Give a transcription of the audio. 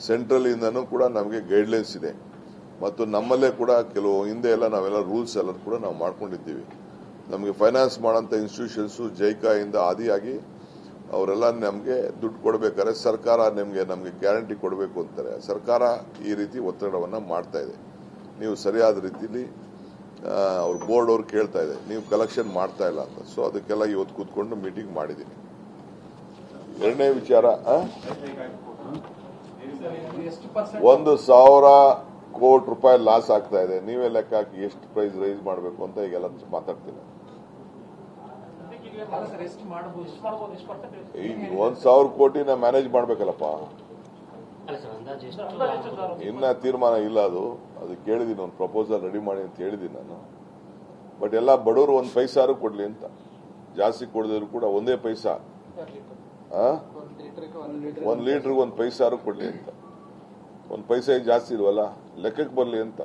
Central ಇಂದನೂ ಕೂಡ ನಮಗೆ guidelines ಇದೆ ಮತ್ತು ನಮ್ಮಲ್ಲೇ ಕೂಡ ಕೆಲವು ಹಿಂದೆ ಎಲ್ಲ ನಾವೆಲ್ಲ ರೂಲ್ಸ್ ಎಲ್ಲ ಕೂಡ ನಾವು ಮಾಡ್ಕೊಂಡಿದ್ದೀವಿ. ನಮಗೆ ಫೈನಾನ್ಸ್ ಮಾಡೋಂಥ ಇನ್ಸ್ಟಿಟ್ಯೂಷನ್ಸ್ ಜೈಕಾ ಇಂದ ಆದಿಯಾಗಿ ಅವರೆಲ್ಲ ನಮಗೆ ದುಡ್ಡು ಕೊಡಬೇಕಾದ್ರೆ ಸರ್ಕಾರ ನಮಗೆ ಗ್ಯಾರಂಟಿ ಕೊಡಬೇಕು ಅಂತಾರೆ. ಸರ್ಕಾರ ಈ ರೀತಿ ಒತ್ತಡವನ್ನು ಮಾಡ್ತಾ ಇದೆ. ನೀವು ಸರಿಯಾದ ರೀತಿಯಲ್ಲಿ ಅವ್ರ ಬೋರ್ಡ್ ಅವ್ರು ಕೇಳ್ತಾ ಇದೆ, ನೀವು ಕಲೆಕ್ಷನ್ ಮಾಡ್ತಾ ಇಲ್ಲ ಅಂತ. ಸೊ ಅದಕ್ಕೆಲ್ಲ ಇವತ್ತು ಕೂತ್ಕೊಂಡು ಮೀಟಿಂಗ್ ಮಾಡಿದ್ದೀನಿ. ಎರಡನೇ ವಿಚಾರ, 1,000 ಕೋಟಿ ರೂಪಾಯಿ ಲಾಸ್ ಆಗ್ತಾ ಇದೆ. ನೀವೇ ಲೆಕ್ಕ ಹಾಕಿ ಎಷ್ಟು ಪ್ರೈಸ್ ರೈಸ್ ಮಾಡಬೇಕು ಅಂತ ಈಗೆಲ್ಲ ಮಾತಾಡ್ತೀನಿ. ಈಗ 1,000 ಕೋಟಿನ ಮ್ಯಾನೇಜ್ ಮಾಡ್ಬೇಕಲ್ಲಪ್ಪ. ಇನ್ನ ತೀರ್ಮಾನ ಇಲ್ಲ. ಅದು ಕೇಳಿದೀನಿ, ಒಂದು ಪ್ರಪೋಸಲ್ ರೆಡಿ ಮಾಡಿ ಅಂತ ಹೇಳಿದೀನಿ ನಾನು. ಬಟ್ ಎಲ್ಲ ಬಡವರು 1 ಪೈಸಾರು ಕೊಡ್ಲಿ ಅಂತ, ಜಾಸ್ತಿ ಕೊಡದಿದ್ರು ಕೂಡ 1 ಪೈಸಾ, 1 ಲೀಟರ್ಗೆ 1 ಪೈಸಾರು ಕೊಡ್ಲಿ ಅಂತ. 1 ಪೈಸಾ ಜಾಸ್ತಿ ಇಲ್ವಲ್ಲ, ಲೆಕ್ಕಕ್ಕೆ ಬರಲಿ ಅಂತ.